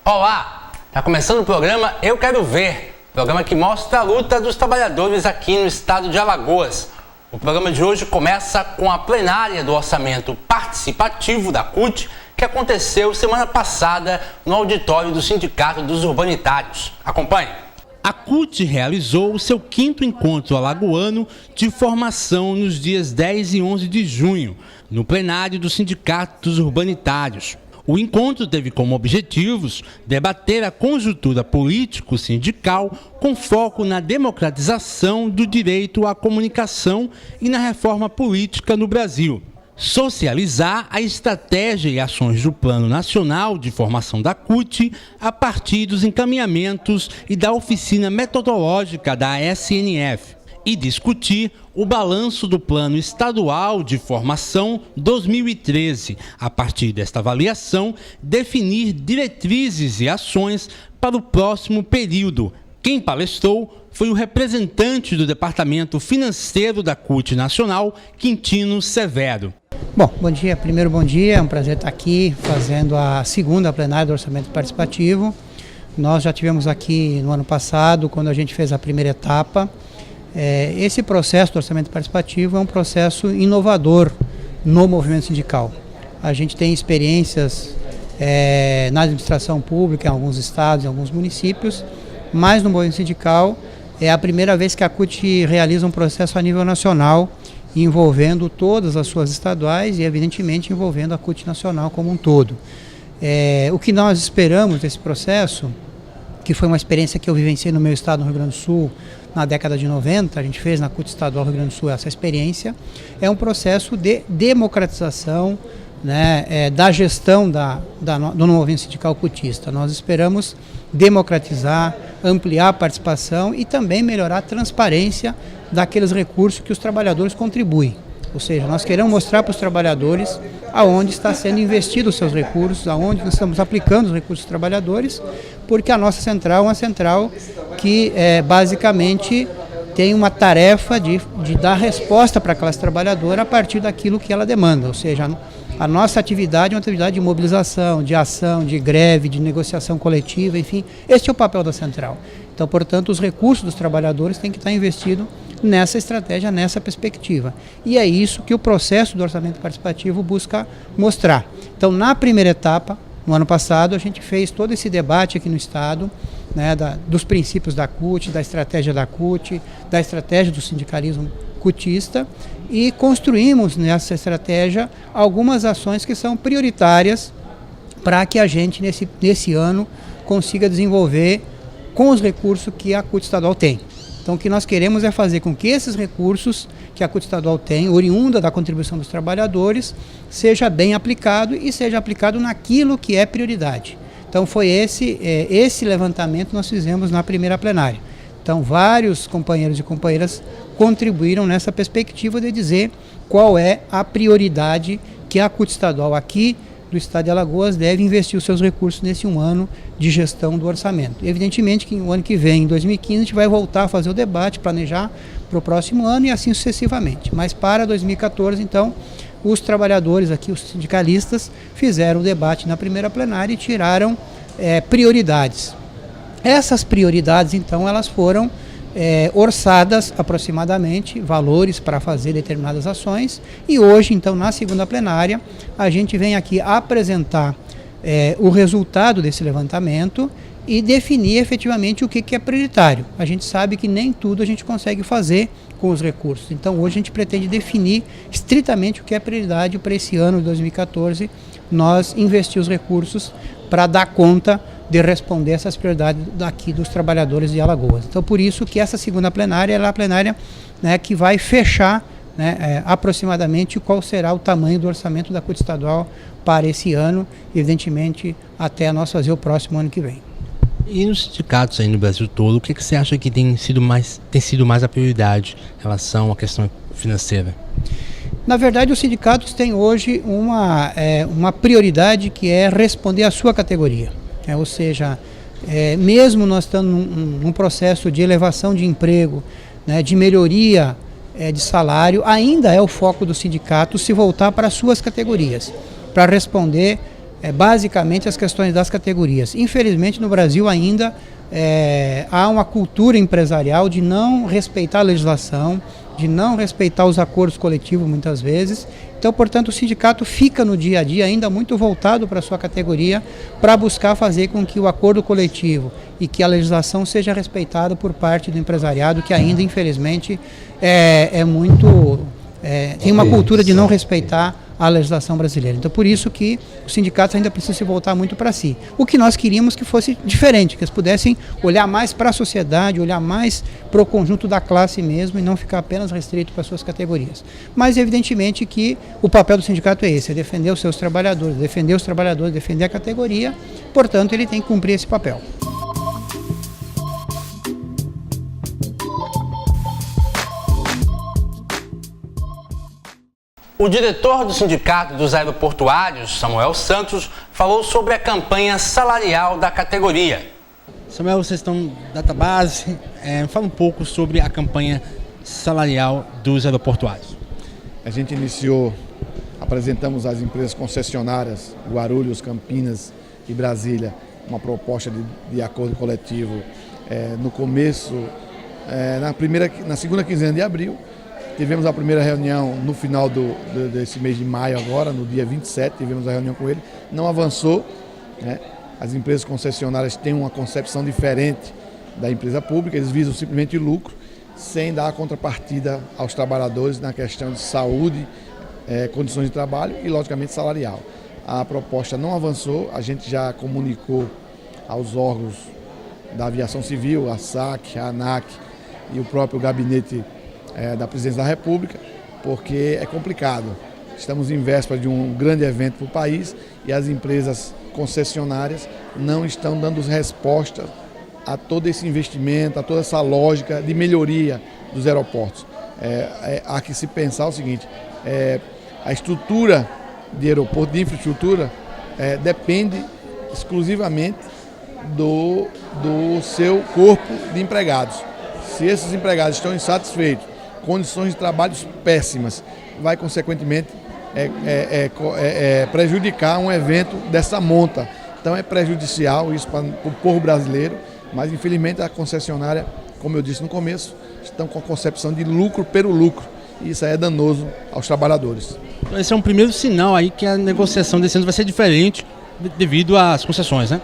Olá! Tá começando o programa Eu Quero Ver, programa que mostra a luta dos trabalhadores aqui no estado de Alagoas. O programa de hoje começa com a plenária do orçamento participativo da CUT, que aconteceu semana passada no auditório do Sindicato dos Urbanitários. Acompanhe! A CUT realizou o seu 5º encontro alagoano de formação nos dias 10 e 11 de junho, no plenário do Sindicato dos Urbanitários. O encontro teve como objetivos debater a conjuntura político-sindical com foco na democratização do direito à comunicação e na reforma política no Brasil. Socializar a estratégia e ações do Plano Nacional de Formação da CUT a partir dos encaminhamentos e da oficina metodológica da SNF. E discutir o balanço do Plano Estadual de Formação 2013. A partir desta avaliação, definir diretrizes e ações para o próximo período. Quem palestrou foi o representante do Departamento Financeiro da CUT Nacional, Quintino Severo. Bom dia. Primeiro, bom dia. É um prazer estar aqui fazendo a segunda plenária do Orçamento Participativo. Nós já tivemos aqui no ano passado, quando a gente fez a primeira etapa. Esse processo do orçamento participativo é um processo inovador no movimento sindical. A gente tem experiências na administração pública em alguns estados, em alguns municípios, mas no movimento sindical é a primeira vez que a CUT realiza um processo a nível nacional, envolvendo todas as suas estaduais e, evidentemente, envolvendo a CUT nacional como um todo. O que nós esperamos desse processo, que foi uma experiência que eu vivenciei no meu estado, no Rio Grande do Sul, na década de 90, a gente fez na CUT Estadual do Rio Grande do Sul essa experiência, é um processo de democratização, né, da gestão do movimento sindical cutista. Nós esperamos democratizar, ampliar a participação e também melhorar a transparência daqueles recursos que os trabalhadores contribuem. Ou seja, nós queremos mostrar para os trabalhadores aonde está sendo investido os seus recursos, aonde nós estamos aplicando os recursos dos trabalhadores, porque a nossa central é uma central que basicamente tem uma tarefa de dar resposta para a classe trabalhadora a partir daquilo que ela demanda. Ou seja, a nossa atividade é uma atividade de mobilização, de ação, de greve, de negociação coletiva, enfim, esse é o papel da central. Então, portanto, os recursos dos trabalhadores têm que estar investidos nessa estratégia, nessa perspectiva. E é isso que o processo do orçamento participativo busca mostrar. Então, na primeira etapa, no ano passado, a gente fez todo esse debate aqui no Estado, né, dos princípios da CUT, da estratégia da CUT, da estratégia do sindicalismo cutista, e construímos nessa estratégia algumas ações que são prioritárias para que a gente, nesse ano, consiga desenvolver com os recursos que a CUT estadual tem. Então, o que nós queremos é fazer com que esses recursos que a CUT estadual tem, oriunda da contribuição dos trabalhadores, seja bem aplicado e seja aplicado naquilo que é prioridade. Então, foi esse levantamento que nós fizemos na primeira plenária. Então, vários companheiros e companheiras contribuíram nessa perspectiva de dizer qual é a prioridade que a CUT estadual aqui do estado de Alagoas deve investir os seus recursos nesse um ano de gestão do orçamento. Evidentemente que no ano que vem, em 2015, a gente vai voltar a fazer o debate, planejar para o próximo ano e assim sucessivamente. Mas para 2014, então, os trabalhadores aqui, os sindicalistas, fizeram o debate na primeira plenária e tiraram prioridades. Essas prioridades, então, elas foram orçadas aproximadamente, valores para fazer determinadas ações, e hoje, então, na segunda plenária, a gente vem aqui apresentar o resultado desse levantamento e definir efetivamente o que é prioritário. A gente sabe que nem tudo a gente consegue fazer com os recursos, então hoje a gente pretende definir estritamente o que é prioridade para esse ano de 2014, nós investir os recursos para dar conta de responder essas prioridades daqui dos trabalhadores de Alagoas. Então, por isso que essa segunda plenária é a plenária, né, que vai fechar, né, aproximadamente qual será o tamanho do orçamento da CUT estadual para esse ano, evidentemente até nós fazer o próximo ano que vem. E nos sindicatos aí no Brasil todo, o que você acha que tem sido mais a prioridade em relação à questão financeira? Na verdade, os sindicatos têm hoje uma prioridade que é responder à sua categoria. Ou seja, mesmo nós estando num processo de elevação de emprego, né, de melhoria de salário, ainda é o foco do sindicato se voltar para as suas categorias, para responder basicamente as questões das categorias. Infelizmente, no Brasil ainda há uma cultura empresarial de não respeitar a legislação, de não respeitar os acordos coletivos muitas vezes. Então, portanto, o sindicato fica no dia a dia ainda muito voltado para a sua categoria, para buscar fazer com que o acordo coletivo e que a legislação seja respeitada por parte do empresariado, que ainda, infelizmente, tem uma cultura de não respeitar a legislação brasileira. Então, por isso que os sindicatos ainda precisam se voltar muito para si. O que nós queríamos que fosse diferente, que eles pudessem olhar mais para a sociedade, olhar mais para o conjunto da classe mesmo e não ficar apenas restrito para suas categorias. Mas, evidentemente, que o papel do sindicato é esse, é defender os seus trabalhadores, defender a categoria, portanto, ele tem que cumprir esse papel. O diretor do Sindicato dos Aeroportuários, Samuel Santos, falou sobre a campanha salarial da categoria. Samuel, vocês estão na database, fala um pouco sobre a campanha salarial dos aeroportuários. A gente apresentamos às empresas concessionárias, Guarulhos, Campinas e Brasília, uma proposta de acordo coletivo no começo, na segunda quinzena de abril. Tivemos a primeira reunião no final desse mês de maio agora, no dia 27, tivemos a reunião com ele. Não avançou, né? As empresas concessionárias têm uma concepção diferente da empresa pública, eles visam simplesmente lucro, sem dar a contrapartida aos trabalhadores na questão de saúde, condições de trabalho e, logicamente, salarial. A proposta não avançou, a gente já comunicou aos órgãos da aviação civil, a SAC, a ANAC e o próprio gabinete da Presidência da República, porque é complicado. Estamos em véspera de um grande evento para o país e as empresas concessionárias não estão dando resposta a todo esse investimento, a toda essa lógica de melhoria dos aeroportos. Há que se pensar o seguinte, a estrutura de aeroporto, de infraestrutura, depende exclusivamente do seu corpo de empregados. Se esses empregados estão insatisfeitos, condições de trabalho péssimas, vai consequentemente prejudicar um evento dessa monta. Então é prejudicial isso para o povo brasileiro, mas infelizmente a concessionária, como eu disse no começo, estão com a concepção de lucro pelo lucro, e isso aí é danoso aos trabalhadores. Então esse é um primeiro sinal aí que a negociação desse ano vai ser diferente devido às concessões, né?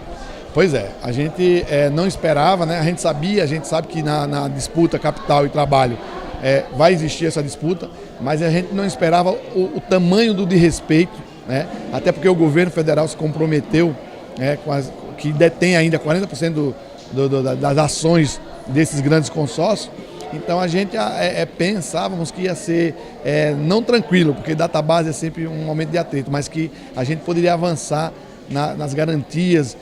Pois é, a gente não esperava, né? A gente sabe que na disputa capital e trabalho vai existir essa disputa, mas a gente não esperava o tamanho do desrespeito, né? Até porque o governo federal se comprometeu, que detém ainda 40% das ações desses grandes consórcios. Então a gente pensávamos que ia ser não tranquilo, porque database é sempre um momento de atrito, mas que a gente poderia avançar nas garantias,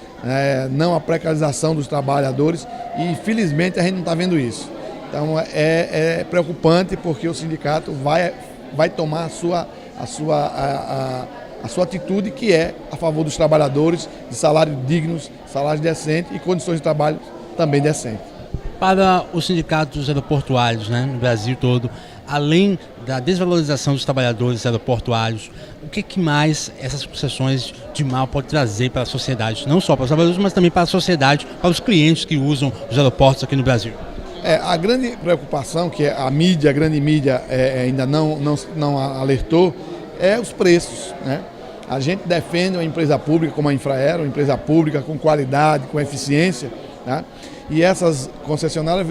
não a precarização dos trabalhadores, e infelizmente a gente não está vendo isso. Então é preocupante, porque o sindicato vai tomar a sua atitude, que é a favor dos trabalhadores, de salários dignos, salários decentes e condições de trabalho também decentes. Para o sindicato dos aeroportuários, né, no Brasil todo, além da desvalorização dos trabalhadores aeroportuários, o que mais essas concessões de mal podem trazer para a sociedade? Não só para os trabalhadores, mas também para a sociedade, para os clientes que usam os aeroportos aqui no Brasil. A grande preocupação, que a grande mídia ainda não alertou, é os preços, né? A gente defende uma empresa pública como a Infraero, uma empresa pública com qualidade, com eficiência, né? E essas concessionárias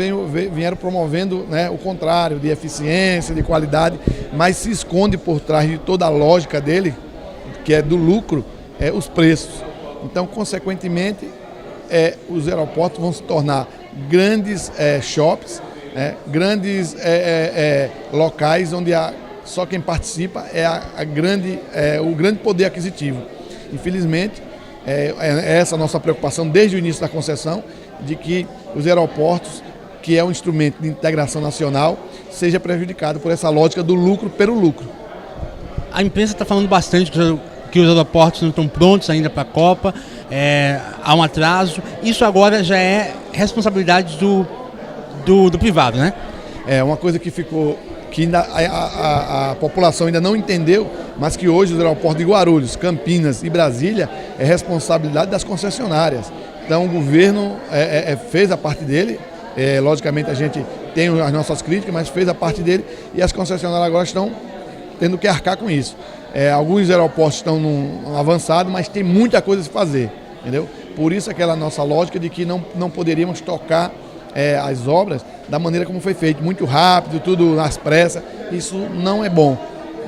vieram promovendo, né, o contrário, de eficiência, de qualidade, mas se esconde por trás de toda a lógica dele, que é do lucro, os preços. Então, consequentemente, os aeroportos vão se tornar grandes shops, grandes locais onde só quem participa é o grande poder aquisitivo. Infelizmente, essa é a nossa preocupação desde o início da concessão, de que os aeroportos, que é um instrumento de integração nacional, seja prejudicado por essa lógica do lucro pelo lucro. A imprensa está falando bastante que os aeroportos não estão prontos ainda para a Copa, há um atraso. Isso agora já é responsabilidade do privado, né? É uma coisa que ficou, que ainda a população ainda não entendeu, mas que hoje os aeroportos de Guarulhos, Campinas e Brasília é responsabilidade das concessionárias. Então o governo fez a parte dele, logicamente a gente tem as nossas críticas, mas fez a parte dele e as concessionárias agora estão tendo que arcar com isso. Alguns aeroportos estão avançados, mas tem muita coisa a se fazer, entendeu? Por isso aquela nossa lógica de que não poderíamos tocar as obras da maneira como foi feito, muito rápido, tudo nas pressas, isso não é bom.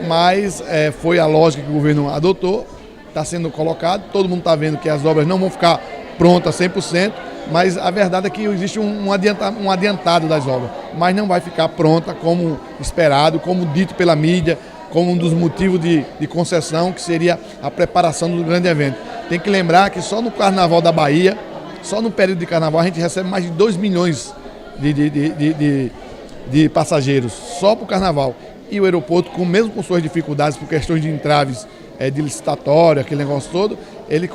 Mas foi a lógica que o governo adotou, está sendo colocado, todo mundo está vendo que as obras não vão ficar prontas 100%, mas a verdade é que existe um adiantado das obras, mas não vai ficar pronta como esperado, como dito pela mídia, como um dos motivos de concessão, que seria a preparação do grande evento. Tem que lembrar que só no Carnaval da Bahia, só no período de Carnaval, a gente recebe mais de 2 milhões de passageiros, só para o Carnaval. E o aeroporto, mesmo com suas dificuldades, por questões de entraves de licitatório, aquele negócio todo, ele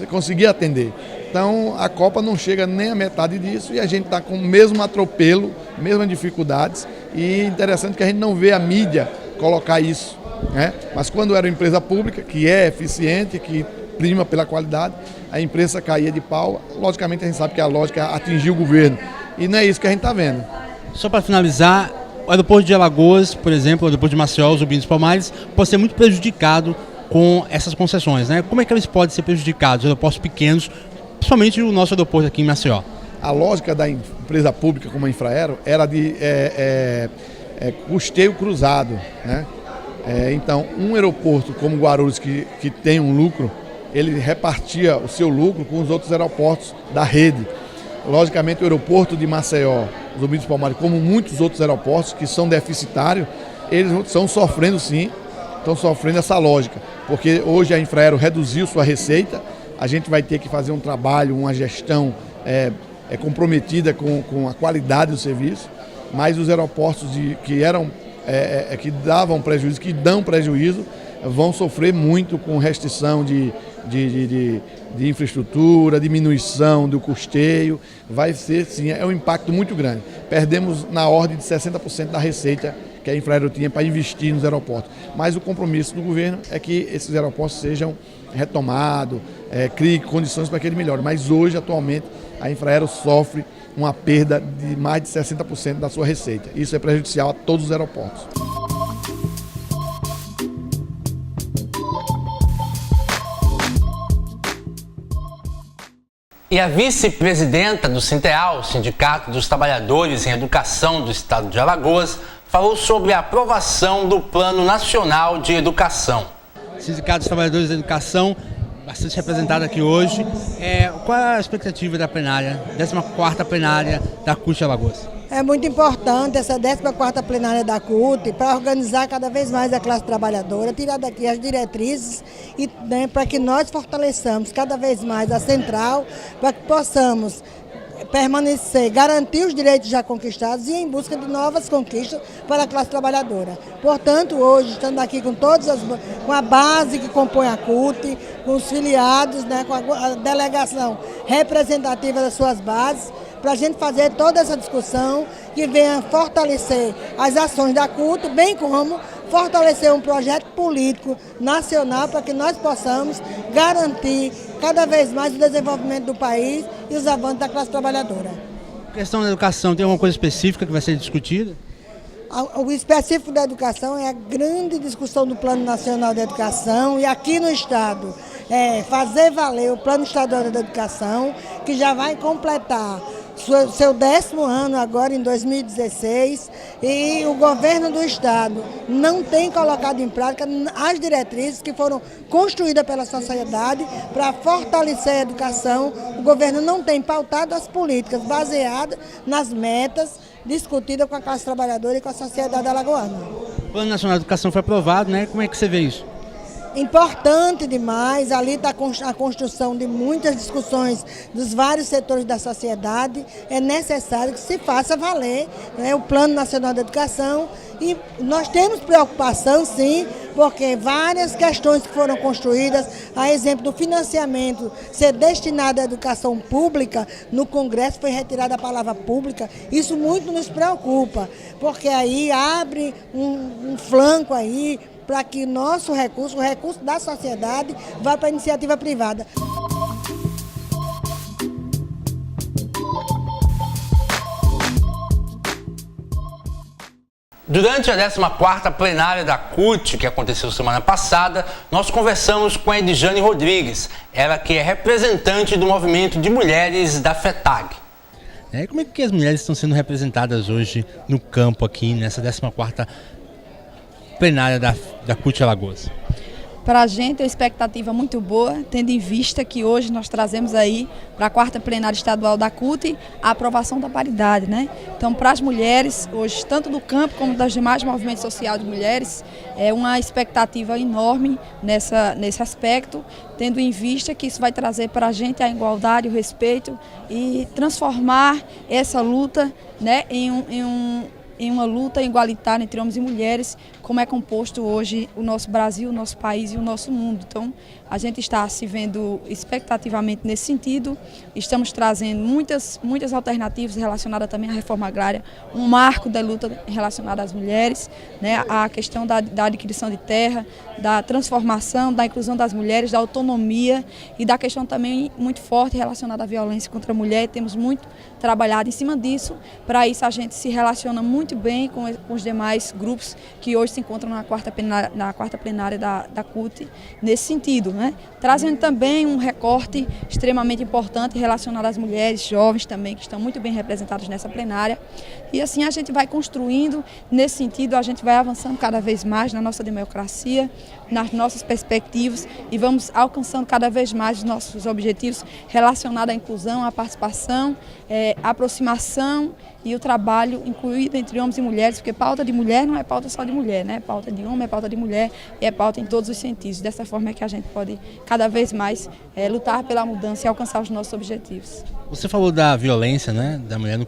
conseguia atender. Então a Copa não chega nem a metade disso e a gente está com o mesmo atropelo, mesmas dificuldades. E interessante que a gente não vê a mídia colocar isso, né? Mas quando era uma empresa pública, que é eficiente, que prima pela qualidade, a imprensa caía de pau. Logicamente a gente sabe que a lógica atingiu o governo e não é isso que a gente está vendo. Só para finalizar, o aeroporto de Alagoas, por exemplo, o aeroporto de Maceió, os Zumbi dos Palmares, pode ser muito prejudicado com essas concessões, né? Como é que eles podem ser prejudicados, os aeroportos pequenos, principalmente o nosso aeroporto aqui em Maceió? A lógica da empresa pública como a Infraero era de custeio cruzado, né? Então, um aeroporto como Guarulhos, que tem um lucro, ele repartia o seu lucro com os outros aeroportos da rede. Logicamente, o aeroporto de Maceió, Zumbi dos Palmares, como muitos outros aeroportos que são deficitários, eles estão sofrendo sim, estão sofrendo essa lógica, porque hoje a Infraero reduziu sua receita, a gente vai ter que fazer um trabalho, uma gestão comprometida com a qualidade do serviço, mas os aeroportos que davam prejuízo, que dão prejuízo, vão sofrer muito com restrição de infraestrutura, diminuição do custeio. Vai ser, sim, um impacto muito grande. Perdemos na ordem de 60% da receita que a Infraero tinha para investir nos aeroportos. Mas o compromisso do governo é que esses aeroportos sejam retomados, crie condições para que ele melhore. Mas hoje, atualmente, a Infraero sofre uma perda de mais de 60% da sua receita. Isso é prejudicial a todos os aeroportos. E a vice-presidenta do Sinteal, Sindicato dos Trabalhadores em Educação do Estado de Alagoas, falou sobre a aprovação do Plano Nacional de Educação. Sindicato dos Trabalhadores da Educação, bastante representado aqui hoje. Qual é a expectativa da plenária, 14ª plenária da CUT Alagoas? É muito importante essa 14ª plenária da CUT para organizar cada vez mais a classe trabalhadora, tirar daqui as diretrizes e para que nós fortaleçamos cada vez mais a central, para que possamos permanecer, garantir os direitos já conquistados e ir em busca de novas conquistas para a classe trabalhadora. Portanto, hoje, estando aqui com com a base que compõe a CUT, com os filiados, né, com a delegação representativa das suas bases, para a gente fazer toda essa discussão que venha fortalecer as ações da CUT, bem como fortalecer um projeto político nacional para que nós possamos garantir cada vez mais o desenvolvimento do país e os avanços da classe trabalhadora. A questão da educação, tem alguma coisa específica que vai ser discutida? O específico da educação é a grande discussão do Plano Nacional de Educação e aqui no Estado fazer valer o Plano Estadual da Educação, que já vai completar seu 10º ano agora em 2016 e o governo do Estado não tem colocado em prática as diretrizes que foram construídas pela sociedade para fortalecer a educação. O governo não tem pautado as políticas baseadas nas metas discutidas com a classe trabalhadora e com a sociedade alagoana. O Plano Nacional de Educação foi aprovado, né? Como é que você vê isso? Importante demais, ali está a construção de muitas discussões dos vários setores da sociedade. É necessário que se faça valer, né, o Plano Nacional de Educação e nós temos preocupação sim, porque várias questões que foram construídas, a exemplo do financiamento ser destinado à educação pública, no Congresso foi retirada a palavra pública, isso muito nos preocupa, porque aí abre um flanco aí para que nosso recurso, o recurso da sociedade, vá para a iniciativa privada. Durante a 14ª plenária da CUT, que aconteceu semana passada, nós conversamos com a Edjane Rodrigues, ela que é representante do movimento de mulheres da FETAG. Como é que as mulheres estão sendo representadas hoje no campo aqui, nessa 14ª plenária da CUT Alagoas? Para a gente é uma expectativa muito boa, tendo em vista que hoje nós trazemos aí para a 4ª plenária estadual da CUT a aprovação da paridade, né? Então, para as mulheres, hoje, tanto do campo como das demais movimentos sociais de mulheres, é uma expectativa enorme nesse aspecto, tendo em vista que isso vai trazer para a gente a igualdade, o respeito e transformar essa luta, né, em uma luta igualitária entre homens e mulheres, como é composto hoje o nosso Brasil, o nosso país e o nosso mundo. Então, a gente está se vendo expectativamente nesse sentido, estamos trazendo muitas alternativas relacionadas também à reforma agrária, um marco da luta relacionada às mulheres, né, a questão da adquisição de terra, da transformação, da inclusão das mulheres, da autonomia e da questão também muito forte relacionada à violência contra a mulher. Temos muito trabalhado em cima disso, para isso a gente se relaciona muito bem com os demais grupos que hoje se encontram na 4ª plenária da CUT, nesse sentido, né? Trazendo também um recorte extremamente importante relacionado às mulheres jovens também, que estão muito bem representadas nessa plenária. E assim a gente vai construindo, nesse sentido a gente vai avançando cada vez mais na nossa democracia, nas nossas perspectivas e vamos alcançando cada vez mais os nossos objetivos relacionados à inclusão, à participação, à aproximação e o trabalho incluído entre homens e mulheres, porque pauta de mulher não é pauta só de mulher, né? Pauta de homem é pauta de mulher e é pauta em todos os sentidos. Dessa forma é que a gente pode cada vez mais lutar pela mudança e alcançar os nossos objetivos. Você falou da violência, né, da mulher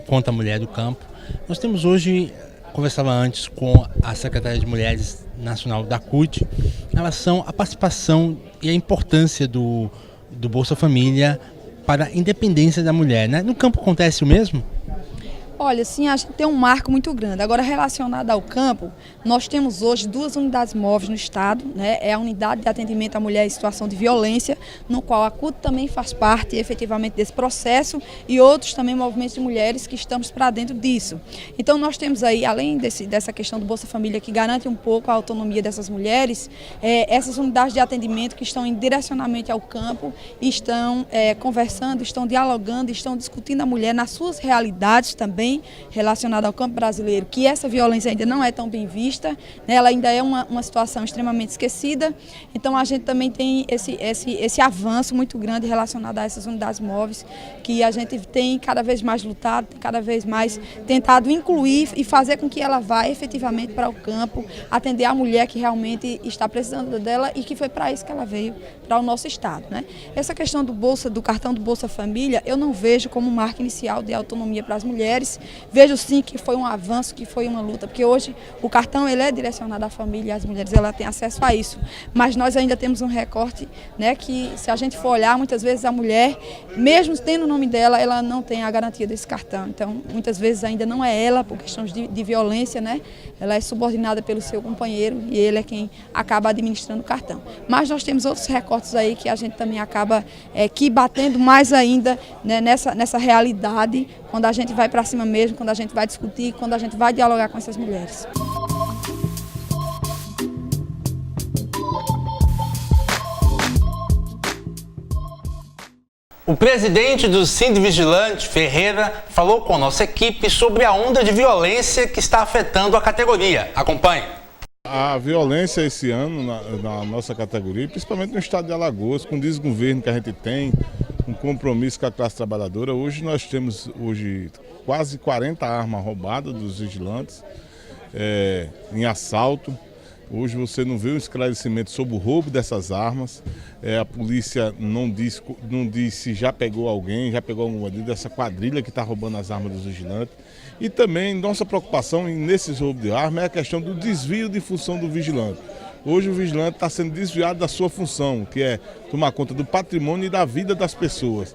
contra a mulher do campo. Nós temos hoje, conversava antes com a secretária de Mulheres Nacional da CUT, em relação à participação e a importância do Bolsa Família para a independência da mulher, né? No campo acontece o mesmo? Olha, sim, a gente tem um marco muito grande. Agora, relacionado ao campo, nós temos hoje 2 unidades móveis no estado, né? É a unidade de atendimento à mulher em situação de violência, no qual a CUT também faz parte efetivamente desse processo e outros também movimentos de mulheres que estamos para dentro disso. Então, nós temos aí, além dessa questão do Bolsa Família, que garante um pouco a autonomia dessas mulheres, essas unidades de atendimento que estão em direcionamento ao campo, estão conversando, estão dialogando, estão discutindo a mulher nas suas realidades também, relacionada ao campo brasileiro, que essa violência ainda não é tão bem vista, né? Ela ainda é uma situação extremamente esquecida. Então a gente também tem esse avanço muito grande relacionado a essas unidades móveis, que a gente tem cada vez mais lutado, cada vez mais tentado incluir e fazer com que ela vá efetivamente para o campo, atender a mulher que realmente está precisando dela e que foi para isso que ela veio, para o nosso estado, né? Essa questão do cartão do Bolsa Família, eu não vejo como marca inicial de autonomia para as mulheres. Vejo sim que foi um avanço, que foi uma luta, porque hoje o cartão ele é direcionado à família e as mulheres ela têm acesso a isso. Mas nós ainda temos um recorte, né, que se a gente for olhar, muitas vezes a mulher, mesmo tendo o nome dela, ela não tem a garantia desse cartão. Então, muitas vezes ainda não é ela, por questões de violência, né? Ela é subordinada pelo seu companheiro e ele é quem acaba administrando o cartão. Mas nós temos outros recortes aí que a gente também acaba que batendo mais ainda, né, nessa realidade, quando a gente vai para cima mesmo, quando a gente vai discutir, quando a gente vai dialogar com essas mulheres. O presidente do Sindivigilante, Ferreira, falou com a nossa equipe sobre a onda de violência que está afetando a categoria. Acompanhe. A violência esse ano na nossa categoria, principalmente no estado de Alagoas, com o desgoverno que a gente tem, um compromisso com a classe trabalhadora. Hoje nós temos quase 40 armas roubadas dos vigilantes em assalto. Hoje você não vê um esclarecimento sobre o roubo dessas armas. A polícia não diz se já pegou alguém, já pegou algum bandido dessa quadrilha que está roubando as armas dos vigilantes. E também nossa preocupação nesses roubos de armas é a questão do desvio de função do vigilante. Hoje o vigilante está sendo desviado da sua função, que é tomar conta do patrimônio e da vida das pessoas.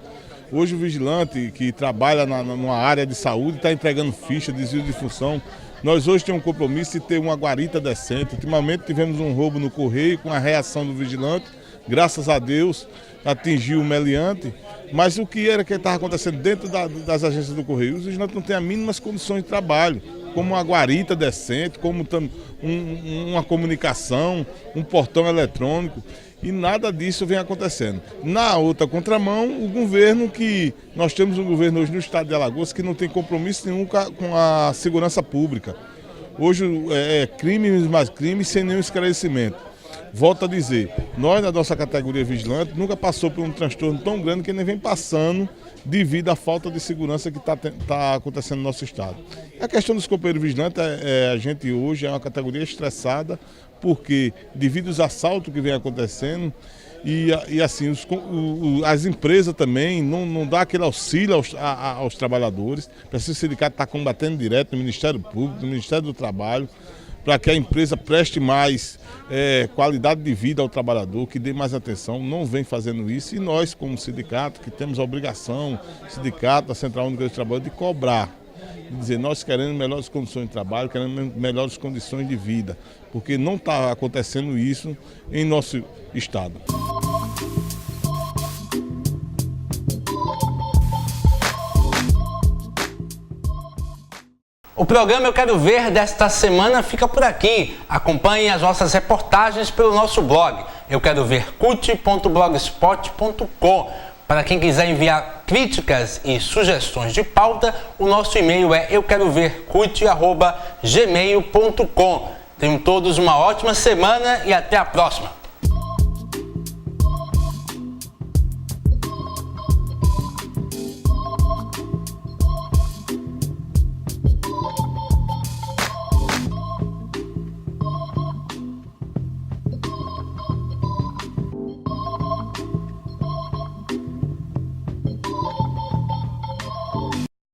Hoje o vigilante que trabalha numa área de saúde está entregando ficha, desvio de função. Nós hoje temos um compromisso de ter uma guarita decente. Ultimamente tivemos um roubo no Correio com a reação do vigilante. Graças a Deus atingiu o meliante. Mas o que era que estava acontecendo dentro das agências do Correio? Os vigilantes não têm as mínimas condições de trabalho, como uma guarita decente, como uma comunicação, um portão eletrônico. E nada disso vem acontecendo. Na outra contramão, o governo nós temos um governo hoje no estado de Alagoas que não tem compromisso nenhum com a segurança pública. Hoje é crimes mais crimes sem nenhum esclarecimento. Volto a dizer, nós na nossa categoria vigilante nunca passou por um transtorno tão grande que nem vem passando devido à falta de segurança que está acontecendo no nosso estado. A questão dos companheiros vigilantes, a gente hoje é uma categoria estressada, porque devido aos assaltos que vem acontecendo e assim as empresas também não dão aquele auxílio aos trabalhadores. Precisa o sindicato estar combatendo direto no Ministério Público, no Ministério do Trabalho, para que a empresa preste mais qualidade de vida ao trabalhador, que dê mais atenção. Não vem fazendo isso e nós, como sindicato, que temos a obrigação, sindicato, a Central Única de Trabalho, de cobrar. Dizer, nós queremos melhores condições de trabalho, queremos melhores condições de vida, porque não está acontecendo isso em nosso estado. O programa Eu Quero Ver desta semana fica por aqui. Acompanhe as nossas reportagens pelo nosso blog, euquerovercut.blogspot.com. Para quem quiser enviar críticas e sugestões de pauta, o nosso e-mail é euquerovercut@gmail.com. Tenham todos uma ótima semana e até a próxima.